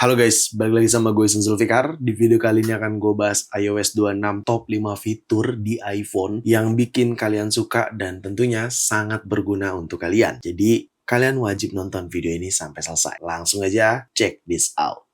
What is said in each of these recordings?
Halo guys, balik lagi sama gue Sun Zulfikar. Di video kali ini akan gue bahas iOS 26 top 5 fitur di iPhone yang bikin kalian suka dan tentunya sangat berguna untuk kalian. Jadi kalian wajib nonton video ini sampai selesai. Langsung aja check this out.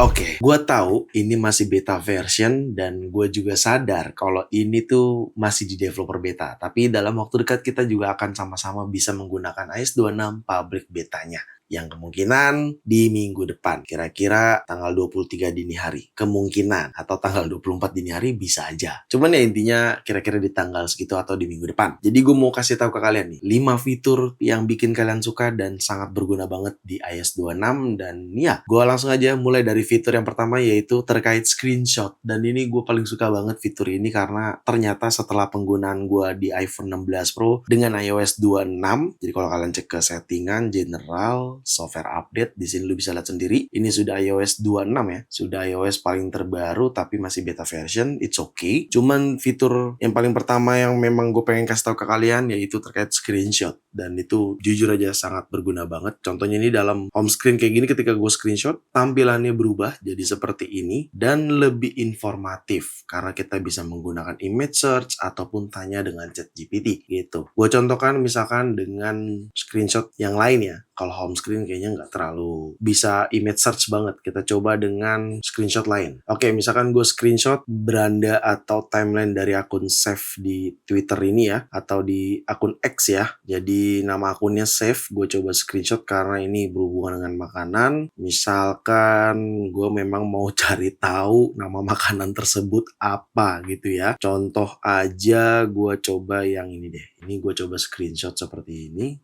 Oke, gue tahu ini masih beta version dan gue juga sadar kalau ini tuh masih di developer beta. Tapi dalam waktu dekat kita juga akan sama-sama bisa menggunakan iOS 26 public betanya. Yang kemungkinan di minggu depan, kira-kira tanggal 23 dini hari. Kemungkinan, atau tanggal 24 dini hari bisa aja. Cuman ya intinya kira-kira di tanggal segitu atau di minggu depan. Jadi gue mau kasih tahu ke kalian nih, 5 fitur yang bikin kalian suka dan sangat berguna banget di iOS 26. Dan ya, gue langsung aja mulai dari fitur yang pertama yaitu terkait screenshot. Dan ini gue paling suka banget fitur ini karena ternyata setelah penggunaan gue di iPhone 16 Pro dengan iOS 26, jadi kalau kalian cek ke settingan, general, software update, di sini lu bisa lihat sendiri. Ini sudah iOS 26 ya, sudah iOS paling terbaru tapi masih beta version, it's okay. Cuman fitur yang paling pertama yang memang gue pengen kasih tahu ke kalian yaitu terkait screenshot. Dan itu jujur aja sangat berguna banget. Contohnya ini dalam home screen kayak gini, ketika gue screenshot, tampilannya berubah jadi seperti ini dan lebih informatif karena kita bisa menggunakan image search ataupun tanya dengan ChatGPT gitu. Gue contohkan misalkan dengan screenshot yang lain ya. Kalau home screen kayaknya nggak terlalu bisa image search banget. Kita coba dengan screenshot lain. Oke, misalkan gue screenshot beranda atau timeline dari akun save di Twitter ini ya, atau di akun X ya. Jadi nama akunnya save, gue coba screenshot karena ini berhubungan dengan makanan. Misalkan gue memang mau cari tahu nama makanan tersebut apa gitu ya. Contoh aja gue coba yang ini deh. Ini gue coba screenshot seperti ini.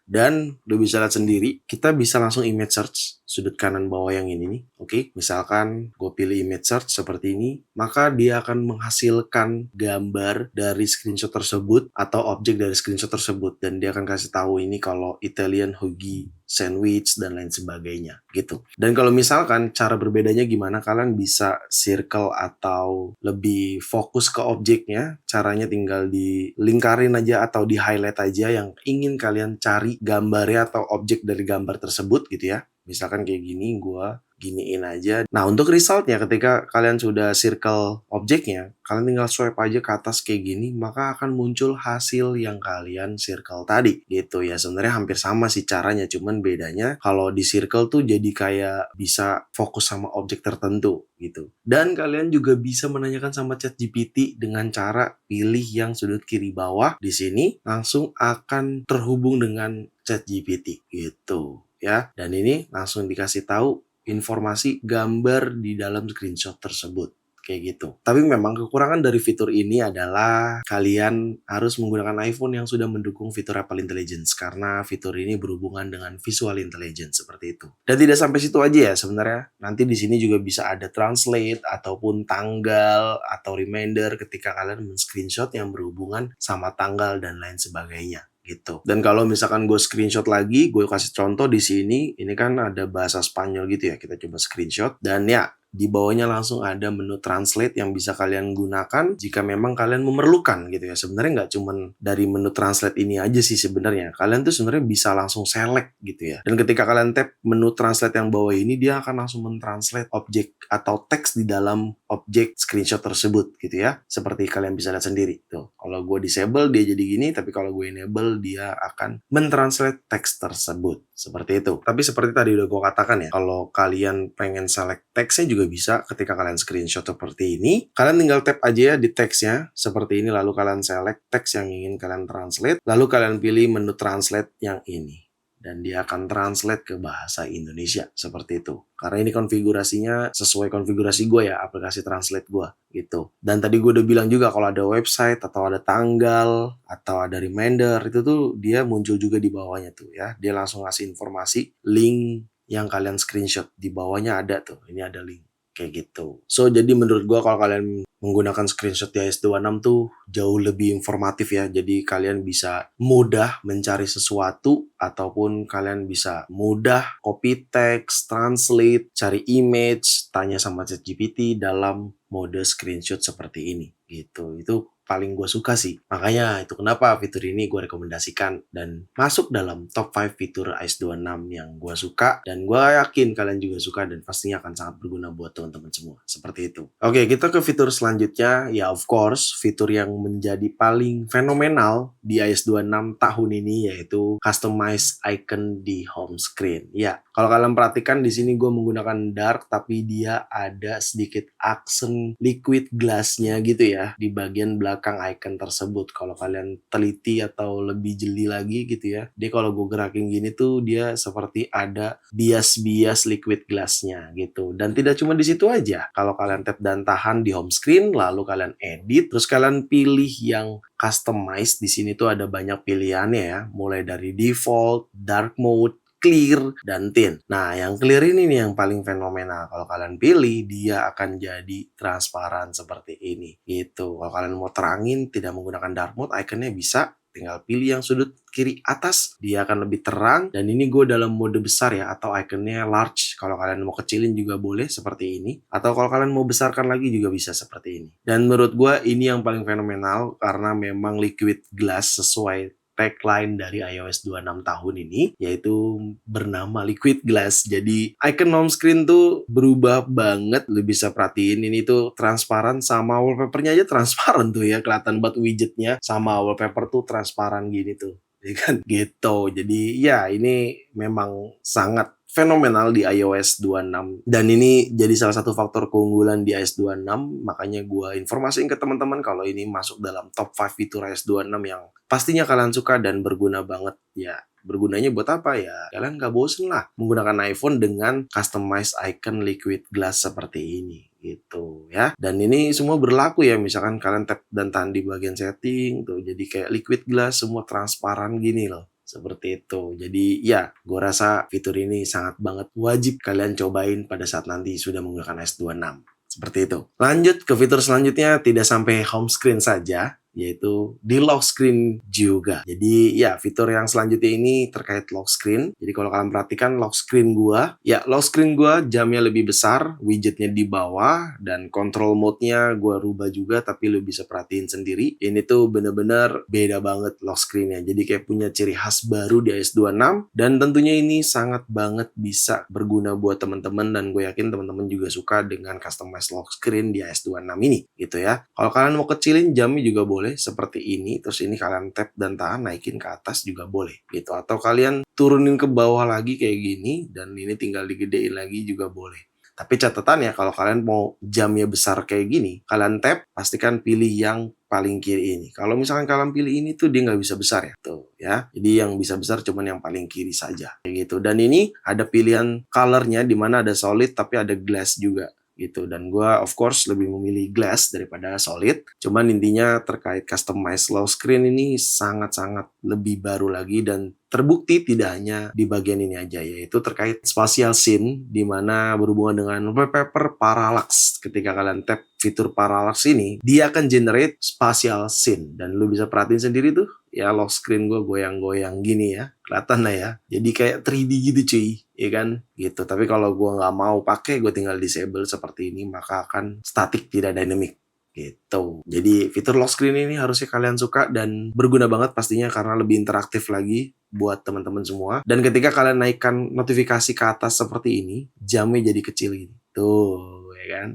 Dan lu bisa lihat sendiri, kita bisa langsung image search sudut kanan bawah yang ini nih. Oke, misalkan gue pilih image search seperti ini, maka dia akan menghasilkan gambar dari screenshot tersebut atau objek dari screenshot tersebut, dan dia akan kasih tahu ini kalau Italian hoagie sandwich dan lain sebagainya gitu. Dan kalau misalkan cara berbedanya gimana, kalian bisa circle atau lebih fokus ke objeknya. Caranya tinggal dilingkarin aja atau di highlight aja yang ingin kalian cari gambarnya atau objek dari gambar tersebut gitu ya. Misalkan kayak gini, gue giniin aja. Nah, untuk resultnya ketika kalian sudah circle objeknya, kalian tinggal swipe aja ke atas kayak gini, maka akan muncul hasil yang kalian circle tadi gitu ya. Sebenarnya hampir sama sih caranya, cuman bedanya kalau di circle tuh jadi kayak bisa fokus sama objek tertentu gitu. Dan kalian juga bisa menanyakan sama ChatGPT dengan cara pilih yang sudut kiri bawah. Di sini langsung akan terhubung dengan ChatGPT gitu ya. Dan ini langsung dikasih tahu informasi gambar di dalam screenshot tersebut. Kayak gitu. Tapi memang kekurangan dari fitur ini adalah kalian harus menggunakan iPhone yang sudah mendukung fitur Apple Intelligence, karena fitur ini berhubungan dengan visual intelligence seperti itu. Dan tidak sampai situ aja ya sebenarnya. Nanti di sini juga bisa ada translate ataupun tanggal atau reminder ketika kalian men-screenshot yang berhubungan sama tanggal dan lain sebagainya gitu. Dan kalau misalkan gue screenshot lagi, gue kasih contoh di sini, ini kan ada bahasa Spanyol gitu ya, kita coba screenshot dan ya di bawahnya langsung ada menu translate yang bisa kalian gunakan jika memang kalian memerlukan gitu ya. Sebenarnya nggak cuman dari menu translate ini aja sih sebenarnya. Kalian tuh sebenarnya bisa langsung select gitu ya. Dan ketika kalian tap menu translate yang bawah ini, dia akan langsung mentranslate objek atau teks di dalam objek screenshot tersebut gitu ya. Seperti kalian bisa lihat sendiri tuh. Kalau gue disable dia jadi gini, tapi kalau gue enable dia akan mentranslate teks tersebut. Seperti itu. Tapi seperti tadi udah gue katakan ya, kalau kalian pengen select teksnya juga bisa ketika kalian screenshot seperti ini. Kalian tinggal tap aja ya di teksnya seperti ini, lalu kalian select teks yang ingin kalian translate, lalu kalian pilih menu translate yang ini. Dan dia akan translate ke bahasa Indonesia seperti itu. Karena ini konfigurasinya sesuai konfigurasi gue ya, aplikasi translate gue gitu. Dan tadi gue udah bilang juga kalau ada website atau ada tanggal atau ada reminder, itu tuh dia muncul juga di bawahnya tuh ya. Dia langsung ngasih informasi link yang kalian screenshot, di bawahnya ada tuh, ini ada link kayak gitu. So jadi menurut gue kalau kalian menggunakan screenshot di iOS 26 tuh jauh lebih informatif ya. Jadi kalian bisa mudah mencari sesuatu ataupun kalian bisa mudah copy text, translate, cari image, tanya sama ChatGPT dalam mode screenshot seperti ini gitu. Itu paling gue suka sih. Makanya itu kenapa fitur ini gue rekomendasikan dan masuk dalam top 5 fitur iOS 26 yang gue suka, dan gue yakin kalian juga suka dan pastinya akan sangat berguna buat teman-teman semua. Seperti itu. Oke, kita ke fitur selanjutnya. Ya of course, fitur yang menjadi paling fenomenal di iOS 26 tahun ini yaitu customize icon di home screen. Ya, kalau kalian perhatikan di sini gue menggunakan dark, tapi dia ada sedikit aksen liquid glass-nya gitu ya di bagian belakang icon tersebut. Kalau kalian teliti atau lebih jeli lagi gitu ya, dia kalau gue gerakin gini tuh dia seperti ada bias-bias liquid glass-nya gitu. Dan tidak cuma di situ aja. Kalau kalian tap dan tahan di home screen, lalu kalian edit, terus kalian pilih yang customize, di sini tuh ada banyak pilihannya ya, mulai dari default, dark mode, clear, dan thin. Nah, yang clear ini nih yang paling fenomenal. Kalau kalian pilih, dia akan jadi transparan seperti ini. Gitu. Kalau kalian mau terangin, tidak menggunakan dark mode, iconnya bisa tinggal pilih yang sudut kiri atas, dia akan lebih terang. Dan ini gue dalam mode besar ya, atau iconnya large. Kalau kalian mau kecilin juga boleh seperti ini. Atau kalau kalian mau besarkan lagi juga bisa seperti ini. Dan menurut gue ini yang paling fenomenal karena memang liquid glass sesuai tagline dari iOS 26 tahun ini, yaitu bernama Liquid Glass. Jadi icon home screen tuh berubah banget. Lu bisa perhatiin ini tuh transparan, sama wallpapernya aja transparan tuh ya, kelihatan banget widgetnya sama wallpaper tuh transparan gini tuh. Ya kan gitu. Jadi ya ini memang sangat fenomenal di iOS 26, dan ini jadi salah satu faktor keunggulan di iOS 26. Makanya gue informasiin ke teman-teman kalau ini masuk dalam top 5 fitur iOS 26 yang pastinya kalian suka dan berguna banget. Ya, bergunanya buat apa ya? Kalian gak bosen lah menggunakan iPhone dengan customize icon liquid glass seperti ini gitu ya. Dan ini semua berlaku ya, misalkan kalian tap dan tahan di bagian setting tuh jadi kayak liquid glass, semua transparan gini loh. Seperti itu. Jadi ya, gue rasa fitur ini sangat banget wajib kalian cobain pada saat nanti sudah menggunakan iOS 26. Seperti itu. Lanjut ke fitur selanjutnya, tidak sampai home screen saja, yaitu di lock screen juga. Jadi ya, fitur yang selanjutnya ini terkait lock screen. Jadi kalau kalian perhatikan lock screen gua, ya lock screen gua jamnya lebih besar, widgetnya di bawah, dan control mode-nya gua rubah juga, tapi lu bisa perhatiin sendiri. Ini tuh bener-bener beda banget lock screen-nya. Jadi kayak punya ciri khas baru di iOS 26, dan tentunya ini sangat banget bisa berguna buat teman-teman, dan gue yakin teman-teman juga suka dengan customize lock screen di iOS 26 ini gitu ya. Kalau kalian mau kecilin jamnya juga boleh seperti ini, terus ini kalian tap dan tahan naikin ke atas juga boleh gitu, atau kalian turunin ke bawah lagi kayak gini dan ini tinggal digedein lagi juga boleh. Tapi catatan ya, kalau kalian mau jamnya besar kayak gini, kalian tap, pastikan pilih yang paling kiri ini. Kalau misalkan kalian pilih ini tuh dia nggak bisa besar ya, tuh ya. Jadi yang bisa besar cuman yang paling kiri saja kayak gitu. Dan ini ada pilihan colornya di mana ada solid tapi ada glass juga gitu, dan gue of course lebih memilih glass daripada solid. Cuman intinya terkait customize lock screen ini sangat-sangat lebih baru lagi, dan terbukti tidak hanya di bagian ini aja, yaitu terkait spatial scene, di mana berhubungan dengan wallpaper parallax. Ketika kalian tap fitur parallax ini, dia akan generate spatial scene, dan lu bisa perhatiin sendiri tuh ya, lock screen gue goyang-goyang gini ya, kelihatan lah ya, jadi kayak 3D gitu cuy, ya kan gitu. Tapi kalau gue nggak mau pakai, gue tinggal disable seperti ini, maka akan static, tidak dynamic gitu. Jadi fitur lock screen ini harusnya kalian suka dan berguna banget pastinya, karena lebih interaktif lagi buat teman-teman semua. Dan ketika kalian naikkan notifikasi ke atas seperti ini, jamnya jadi kecil gini tuh ya kan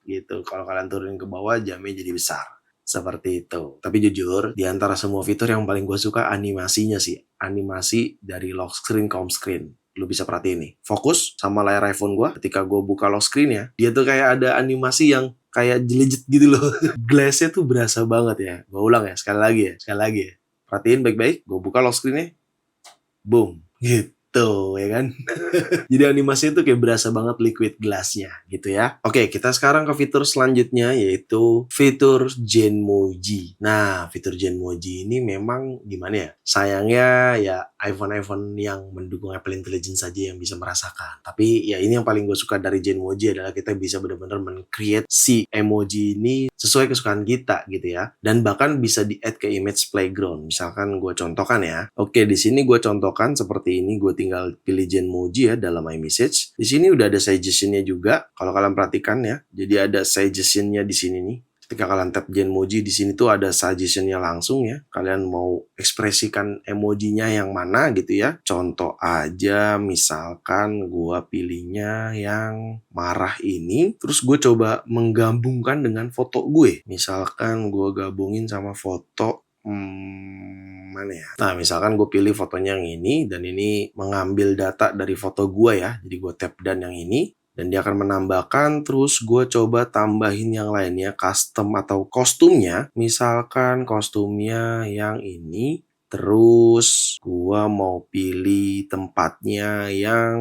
gitu. Kalau kalian turunin ke bawah, jamnya jadi besar seperti itu. Tapi jujur, di antara semua fitur yang paling gue suka animasinya sih. Animasi dari lock screen ke home screen. Lu bisa perhatiin nih, fokus sama layar iPhone gue. Ketika gue buka lock screen ya, dia tuh kayak ada animasi yang kayak jelijet gitu loh. Glassnya tuh berasa banget ya. Gue ulang ya, sekali lagi ya. Perhatiin baik-baik, gue buka lock screen-nya. Boom, gitu ya kan. Jadi animasinya tuh kayak berasa banget liquid glass-nya gitu ya. Oke, kita sekarang ke fitur selanjutnya, yaitu fitur Genmoji. Nah, fitur Genmoji ini memang gimana ya? Sayangnya ya iPhone-iPhone yang mendukung Apple Intelligence saja yang bisa merasakan. Tapi ya ini yang paling gue suka dari Genmoji adalah kita bisa benar-benar men-create si emoji ini sesuai kesukaan kita gitu ya. Dan bahkan bisa di-add ke image playground. Misalkan gue contohkan ya. Oke, di sini gue contohkan seperti ini. Gue tinggal pilih Genmoji ya dalam iMessage. Di sini udah ada suggestion-nya juga. Kalau kalian perhatikan ya. Jadi ada suggestion-nya di sini nih. Ketika kalian tap Genmoji di sini tuh ada suggestion-nya langsung ya. Kalian mau ekspresikan emojinya yang mana gitu ya. Contoh aja misalkan gua pilihnya yang marah ini, terus gue coba menggabungkan dengan foto gue. Misalkan gue gabungin sama foto mana ya? Nah, misalkan gue pilih fotonya yang ini, dan ini mengambil data dari foto gue ya. Jadi gue tap dan yang ini, dan dia akan menambahkan. Terus gue coba tambahin yang lainnya, custom atau kostumnya. Misalkan kostumnya yang ini. Terus gue mau pilih tempatnya yang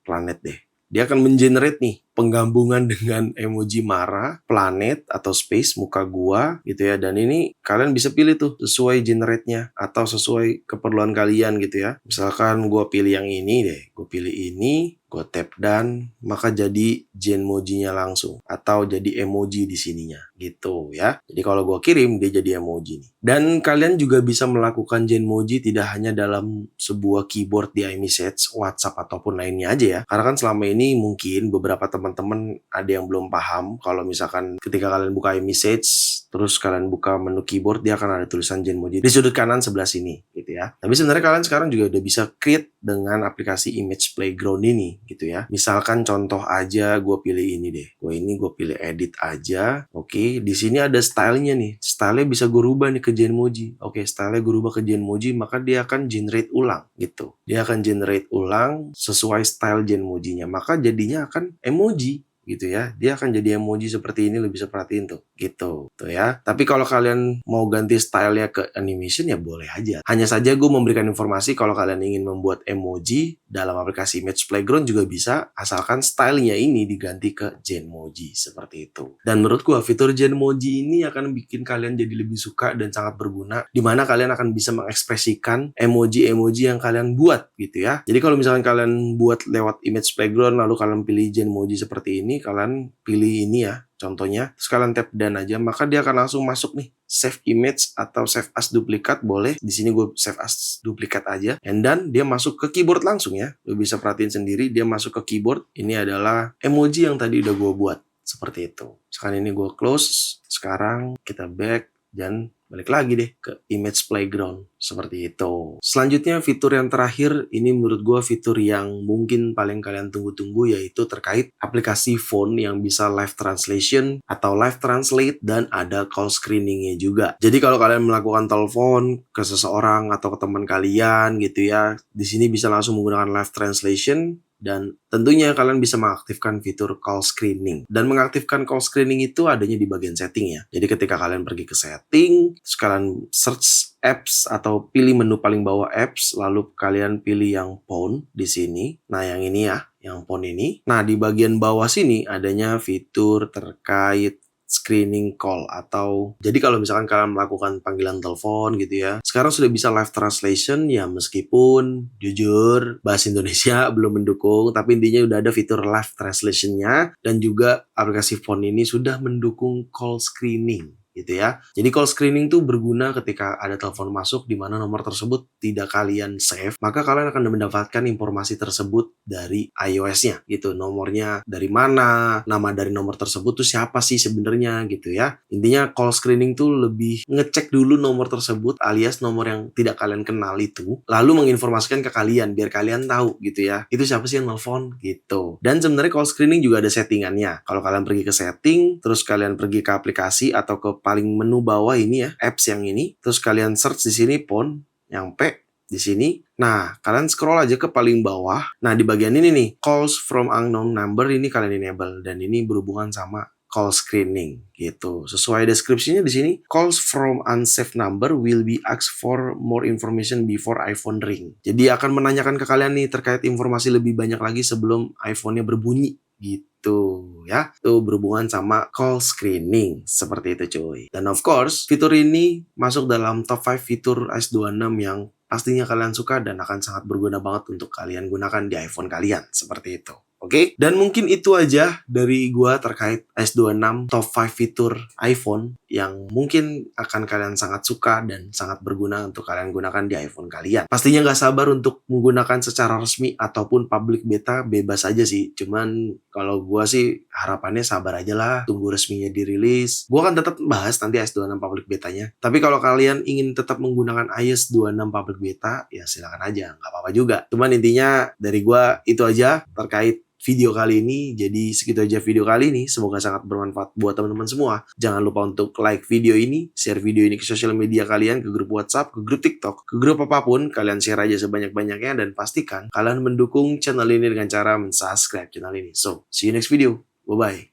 planet deh. Dia akan mengenerate nih penggabungan dengan emoji marah, planet atau space, muka gua gitu ya. Dan ini kalian bisa pilih tuh sesuai generate-nya atau sesuai keperluan kalian gitu ya. Misalkan gua pilih yang ini deh, gua pilih ini, gua tap dan maka jadi Genmoji-nya langsung atau jadi emoji di sininya gitu ya. Jadi kalau gua kirim dia jadi emoji nih. Dan kalian juga bisa melakukan Genmoji tidak hanya dalam sebuah keyboard di iMessage, WhatsApp ataupun lainnya aja ya. Karena kan selama ini mungkin beberapa teman-teman ada yang belum paham kalau misalkan ketika kalian buka iMessage terus kalian buka menu keyboard, dia akan ada tulisan Genmoji di sudut kanan sebelah sini gitu ya. Tapi sebenarnya kalian sekarang juga udah bisa create dengan aplikasi Image Playground ini gitu ya. Misalkan contoh aja gue pilih ini deh. Gue pilih edit aja. Oke, di sini ada stylenya nih. Stylenya bisa gue rubah nih ke Genmoji. Oke, stylenya gue rubah ke Genmoji, maka dia akan generate ulang gitu. Dia akan generate ulang sesuai style Genmoji-nya. Maka jadinya akan emoji gitu ya. Dia akan jadi emoji seperti ini, lo bisa perhatiin tuh gitu tuh ya. Tapi kalau kalian mau ganti stylenya ke animation ya boleh aja. Hanya saja gue memberikan informasi kalau kalian ingin membuat emoji dalam aplikasi Image Playground juga bisa, asalkan stylenya ini diganti ke Genmoji seperti itu. Dan menurut gue fitur Genmoji ini akan bikin kalian jadi lebih suka dan sangat berguna, dimana kalian akan bisa mengekspresikan emoji-emoji yang kalian buat gitu ya. Jadi kalau misalkan kalian buat lewat Image Playground lalu kalian pilih Genmoji seperti ini, kalian pilih ini ya contohnya, terus kalian tap dan aja, maka dia akan langsung masuk nih save image atau save as duplikat boleh. Di sini gue save as duplikat aja, and then dia masuk ke keyboard langsung ya. Lo bisa perhatiin sendiri dia masuk ke keyboard. Ini adalah emoji yang tadi udah gue buat seperti itu. Sekarang ini gue close, sekarang kita back dan balik lagi deh ke Image Playground seperti itu. Selanjutnya fitur yang terakhir, ini menurut gue fitur yang mungkin paling kalian tunggu-tunggu, yaitu terkait aplikasi phone yang bisa live translation atau live translate dan ada call screeningnya juga. Jadi kalau kalian melakukan telepon ke seseorang atau ke teman kalian gitu ya, di sini bisa langsung menggunakan live translation. Dan tentunya kalian bisa mengaktifkan fitur call screening. Dan mengaktifkan call screening itu adanya di bagian setting ya. Jadi ketika kalian pergi ke setting, terus kalian search apps atau pilih menu paling bawah apps, lalu kalian pilih yang phone di sini. Nah, yang ini ya, yang phone ini. Nah, di bagian bawah sini adanya fitur terkait screening call, atau jadi kalau misalkan kalian melakukan panggilan telepon gitu ya, sekarang sudah bisa live translation ya, meskipun jujur bahasa Indonesia belum mendukung, tapi intinya udah ada fitur live translationnya. Dan juga aplikasi phone ini sudah mendukung call screening gitu ya. Jadi call screening tuh berguna ketika ada telepon masuk di mana nomor tersebut tidak kalian save, maka kalian akan mendapatkan informasi tersebut dari iOS-nya gitu. Nomornya dari mana, nama dari nomor tersebut tuh siapa sih sebenarnya gitu ya. Intinya call screening tuh lebih ngecek dulu nomor tersebut alias nomor yang tidak kalian kenal itu, lalu menginformasikan ke kalian biar kalian tahu gitu ya, itu siapa sih yang nelfon gitu. Dan sebenarnya call screening juga ada settingannya. Kalau kalian pergi ke setting, terus kalian pergi ke aplikasi atau ke paling menu bawah ini ya, apps yang ini, terus kalian search di sini phone yang P di sini. Nah, kalian scroll aja ke paling bawah. Nah, di bagian ini nih, calls from unknown number, ini kalian enable, dan ini berhubungan sama call screening gitu. Sesuai deskripsinya di sini, calls from unsaved number will be asked for more information before iPhone ring. Jadi akan menanyakan ke kalian nih terkait informasi lebih banyak lagi sebelum iPhone-nya berbunyi gitu ya. Itu berhubungan sama call screening seperti itu cuy. Dan of course, fitur ini masuk dalam top 5 fitur iOS 26 yang pastinya kalian suka dan akan sangat berguna banget untuk kalian gunakan di iPhone kalian seperti itu. Oke? Dan mungkin itu aja dari gua terkait S26 top 5 fitur iPhone yang mungkin akan kalian sangat suka dan sangat berguna untuk kalian gunakan di iPhone kalian. Pastinya nggak sabar untuk menggunakan secara resmi ataupun public beta, bebas aja sih. Cuman kalau gua sih harapannya sabar aja lah, tunggu resminya dirilis. Gua akan tetap bahas nanti S26 public betanya. Tapi kalau kalian ingin tetap menggunakan iOS 26 public beta, ya silakan aja, nggak apa-apa juga. Cuman intinya dari gua itu aja terkait video kali ini. Jadi segitu aja video kali ini. Semoga sangat bermanfaat buat teman-teman semua. Jangan lupa untuk like video ini, share video ini ke sosial media kalian, ke grup WhatsApp, ke grup TikTok, ke grup apapun. Kalian share aja sebanyak-banyaknya dan pastikan kalian mendukung channel ini dengan cara mensubscribe channel ini. So, see you next video. Bye-bye.